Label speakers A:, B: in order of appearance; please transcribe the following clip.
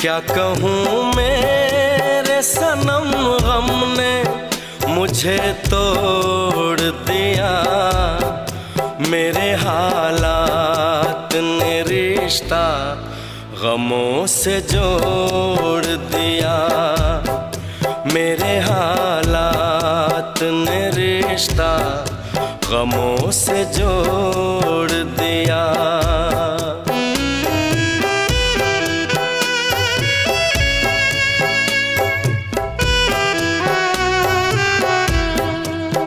A: क्या कहूँ मेरे सनम, गम ने मुझे तोड़ दिया। मेरे हालात ने रिश्ता गमों से जोड़ दिया। मेरे हालात ने रिश्ता गमों से जोड़